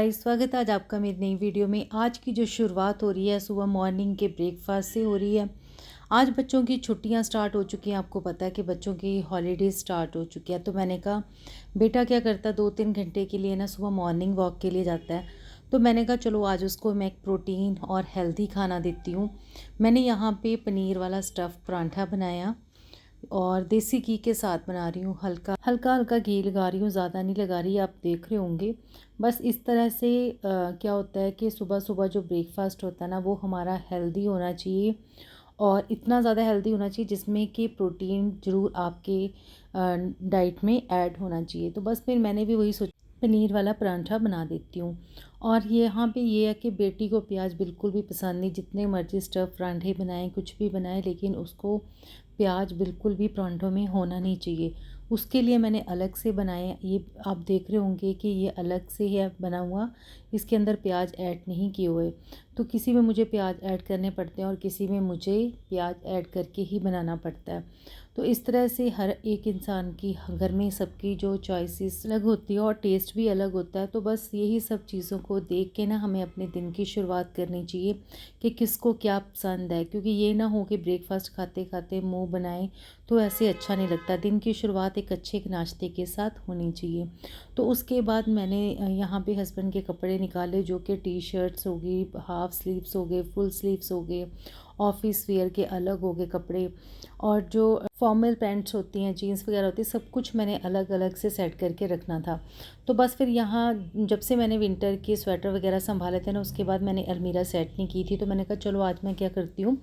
Guys, स्वागत है आज आपका मेरी नई वीडियो में। आज की जो शुरुआत हो रही है सुबह मॉर्निंग के ब्रेकफास्ट से हो रही है। आज बच्चों की छुट्टियां स्टार्ट हो चुकी हैं। आपको पता है कि बच्चों की हॉलीडेज स्टार्ट हो चुकी है। तो मैंने कहा बेटा क्या करता है 2-3 घंटे के लिए ना सुबह मॉर्निंग वॉक के लिए जाता है। तो मैंने कहा चलो आज उसको मैं एक प्रोटीन और हेल्दी खाना देती हूँ। मैंने यहाँ पे पनीर वाला स्टफ़ परांठा बनाया और देसी घी के साथ बना रही हूँ। हल्का हल्का हल्का घी लगा रही हूँ, ज़्यादा नहीं लगा रही, आप देख रहे होंगे। बस इस तरह से क्या होता है कि सुबह सुबह जो ब्रेकफास्ट होता है ना वो हमारा हेल्दी होना चाहिए और इतना ज़्यादा हेल्दी होना चाहिए जिसमें कि प्रोटीन ज़रूर आपके डाइट में ऐड होना चाहिए। तो बस फिर मैंने भी वही सोचा पनीर वाला परांठा बना देती हूँ। और ये यहाँ पे ये है कि बेटी को प्याज बिल्कुल भी पसंद नहीं, जितने मर्ज़ी स्टफ़ परांठे बनाएं कुछ भी बनाएं, लेकिन उसको प्याज बिल्कुल भी परांठों में होना नहीं चाहिए। उसके लिए मैंने अलग से बनाए। ये आप देख रहे होंगे कि ये अलग से है बना हुआ, इसके अंदर प्याज ऐड नहीं किए हुए। तो किसी में मुझे प्याज ऐड करने पड़ते हैं और किसी में मुझे प्याज ऐड करके ही बनाना पड़ता है। तो इस तरह से हर एक इंसान की घर में सबकी जो चॉइसेस अलग होती है और टेस्ट भी अलग होता है। तो बस यही सब चीज़ों को देख के ना हमें अपने दिन की शुरुआत करनी चाहिए कि किसको क्या पसंद है, क्योंकि ये ना हो कि ब्रेकफास्ट खाते खाते मुंह बनाएं तो ऐसे अच्छा नहीं लगता। दिन की शुरुआत एक अच्छे नाश्ते के साथ होनी चाहिए। तो उसके बाद मैंने यहाँ पे हस्बैंड के कपड़े निकाले, जो कि टी शर्ट्स हो गई, हाफ स्लीव्स हो गए, फुल स्लीव्स हो गए, ऑफिस वेयर के अलग हो गए कपड़े, और जो फॉर्मल पैंट्स होती हैं, जीन्स वगैरह होती है, सब कुछ मैंने अलग अलग से सेट करके रखना था। तो बस फिर यहाँ जब से मैंने विंटर के स्वेटर वगैरह संभाले थे ना, उसके बाद मैंने अलमीरा सेट नहीं की थी। तो मैंने कहा चलो आज मैं क्या करती हूँ,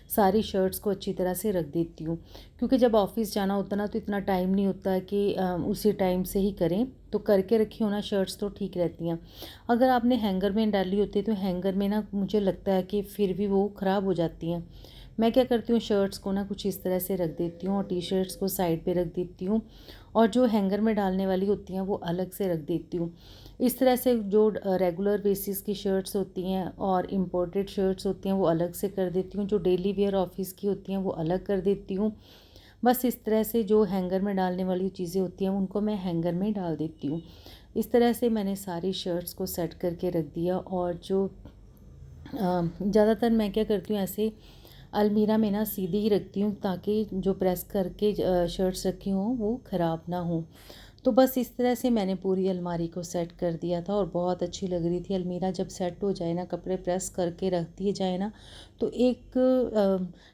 सारी शर्ट्स को अच्छी तरह से रख देती हूँ, क्योंकि जब ऑफिस जाना होता ना तो इतना टाइम नहीं होता है कि उसी टाइम से ही करें। तो करके रखी हो ना शर्ट्स तो ठीक रहती हैं। अगर आपने हैंगर में डाली होती है तो हैंगर में ना मुझे लगता है कि फिर भी वो ख़राब हो जाती हैं। मैं क्या करती हूँ, शर्ट्स को ना कुछ इस तरह से रख देती हूँ और टी शर्ट्स को साइड पे रख देती हूँ, और जो हैंगर में डालने वाली होती हैं वो अलग से रख देती हूँ। इस तरह से जो रेगुलर बेसिस की शर्ट्स होती हैं और इम्पोर्टेड शर्ट्स होती हैं वो अलग से कर देती हूँ, जो डेली वेयर ऑफिस की होती हैं वो अलग कर देती हूँ। बस इस तरह से जो हैंगर में डालने वाली चीज़ें होती हैं उनको मैं हैंगर में डाल देती हूँ। इस तरह से मैंने सारी शर्ट्स को सेट करके रख दिया। और जो ज़्यादातर मैं क्या करती हूँ, ऐसे अलमीरा में ना सीधी ही रखती हूँ ताकि जो प्रेस करके शर्ट्स रखी हों वो ख़राब ना हो। तो बस इस तरह से मैंने पूरी अलमारी को सेट कर दिया था और बहुत अच्छी लग रही थी अलमीरा। जब सेट हो जाए ना, कपड़े प्रेस करके रख दिए जाए ना, तो एक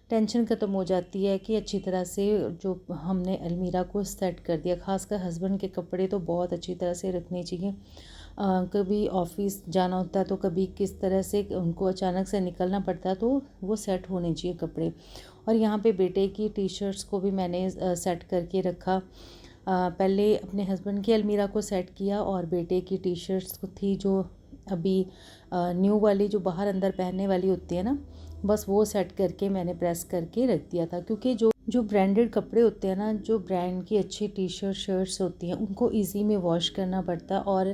टेंशन ख़त्म हो जाती है कि अच्छी तरह से जो हमने अलमीरा को सेट कर दिया। खासकर हस्बैंड के कपड़े तो बहुत अच्छी तरह से रखने चाहिए। कभी ऑफिस जाना होता है तो कभी किस तरह से उनको अचानक से निकलना पड़ता है, तो वो सेट होने चाहिए कपड़े। और यहाँ पे बेटे की टी शर्ट्स को भी मैंने सेट करके रखा। पहले अपने हस्बैंड की अलमीरा को सेट किया और बेटे की टी शर्ट्स को थी जो अभी न्यू वाली जो बाहर अंदर पहनने वाली होती है ना, बस वो सेट करके मैंने प्रेस करके रख दिया था। क्योंकि जो जो ब्रांडेड कपड़े होते हैं ना, जो ब्रांड की अच्छी टी शर्ट शर्ट्स होती हैं, उनको इजी में वॉश करना पड़ता और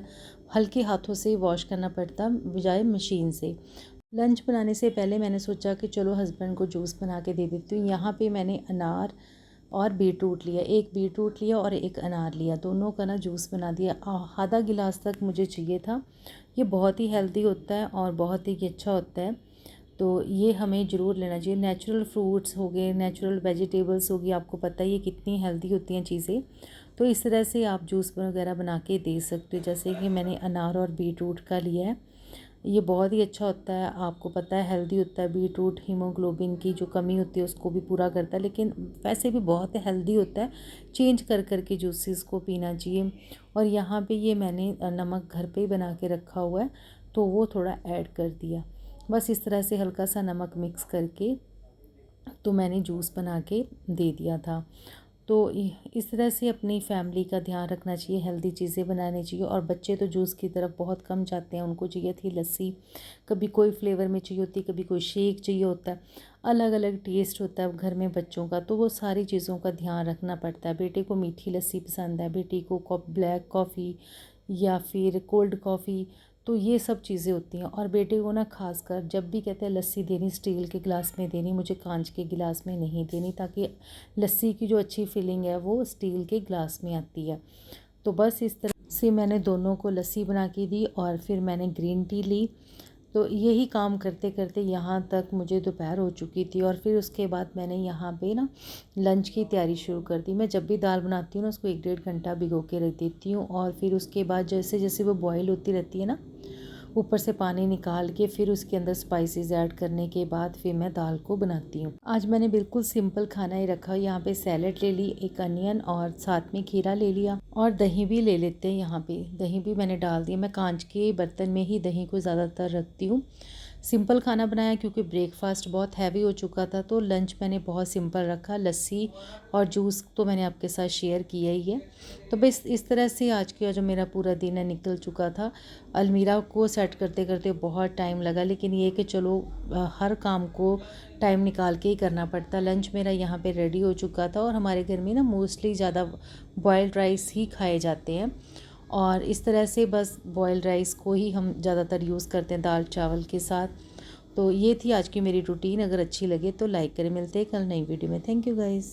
हल्के हाथों से वॉश करना पड़ता बजाय मशीन से। लंच बनाने से पहले मैंने सोचा कि चलो हस्बैंड को जूस बना के दे देती हूँ। यहाँ पे मैंने अनार और बीटरूट लिया, एक बीटरूट लिया और एक अनार लिया, दोनों का ना जूस बना दिया। आधा गिलास तक मुझे चाहिए था। ये बहुत ही हेल्दी होता है और बहुत ही अच्छा होता है, तो ये हमें ज़रूर लेना चाहिए। नेचुरल फ्रूट्स हो गए, नेचुरल वेजिटेबल्स होगी, आपको पता है ये कितनी हेल्दी होती हैं चीज़ें। तो इस तरह से आप जूस वगैरह बना के दे सकते हो, जैसे कि मैंने अनार और बीटरूट का लिया है। ये बहुत ही अच्छा होता है, आपको पता है हेल्दी होता है। बीटरूट हीमोग्लोबिन की जो कमी होती है उसको भी पूरा करता है, लेकिन वैसे भी बहुत हेल्दी होता है। चेंज कर कर के जूसेस को पीना चाहिए। और यहाँ पे ये मैंने नमक घर पे ही बना के रखा हुआ है, तो वो थोड़ा ऐड कर दिया। बस इस तरह से हल्का सा नमक मिक्स करके तो मैंने जूस बना के दे दिया था। तो इस तरह से अपनी फैमिली का ध्यान रखना चाहिए, हेल्दी चीज़ें बनानी चाहिए। और बच्चे तो जूस की तरफ बहुत कम जाते हैं, उनको चाहिए थी लस्सी, कभी कोई फ्लेवर में चाहिए होती, कभी कोई शेक चाहिए होता है। अलग अलग टेस्ट होता है घर में बच्चों का, तो वो सारी चीज़ों का ध्यान रखना पड़ता है। बेटे को मीठी लस्सी पसंद है, बेटी को ब्लैक कॉफ़ी या फिर कोल्ड कॉफ़ी, तो ये सब चीज़ें होती हैं। और बेटे को ना खासकर जब भी कहते हैं लस्सी देनी स्टील के गिलास में देनी, मुझे कांच के गिलास में नहीं देनी, ताकि लस्सी की जो अच्छी फीलिंग है वो स्टील के गिलास में आती है। तो बस इस तरह से मैंने दोनों को लस्सी बना के दी और फिर मैंने ग्रीन टी ली। तो यही काम करते करते यहाँ तक मुझे दोपहर हो चुकी थी और फिर उसके बाद मैंने यहाँ पे ना लंच की तैयारी शुरू कर दी। मैं जब भी दाल बनाती हूँ ना उसको 1-1.5 घंटा भिगो के रख देती हूँ और फिर उसके बाद जैसे जैसे वो बॉईल होती रहती है ना, ऊपर से पानी निकाल के फिर उसके अंदर स्पाइसेस ऐड करने के बाद फिर मैं दाल को बनाती हूँ। आज मैंने बिल्कुल सिंपल खाना ही रखा। यहाँ पे सैलेड ले ली, एक अनियन और साथ में खीरा ले लिया और दही भी ले लेते हैं। यहाँ पे दही भी मैंने डाल दिया। मैं कांच के बर्तन में ही दही को ज़्यादातर रखती हूँ। सिंपल खाना बनाया क्योंकि ब्रेकफास्ट बहुत हैवी हो चुका था, तो लंच मैंने बहुत सिंपल रखा। लस्सी और जूस तो मैंने आपके साथ शेयर किया ही है। तो बस इस तरह से आज का जो मेरा पूरा दिन है निकल चुका था। अलमीरा को सेट करते करते बहुत टाइम लगा, लेकिन ये कि चलो हर काम को टाइम निकाल के ही करना पड़ता। लंच मेरा यहाँ पे रेडी हो चुका था और हमारे घर में ना मोस्टली ज़्यादा बॉयल्ड राइस ही खाए जाते हैं और इस तरह से बस बॉयल्ड राइस को ही हम ज़्यादातर यूज़ करते हैं दाल चावल के साथ। तो ये थी आज की मेरी रूटीन। अगर अच्छी लगे तो लाइक करें। मिलते हैं कल नई वीडियो में। Thank you guys.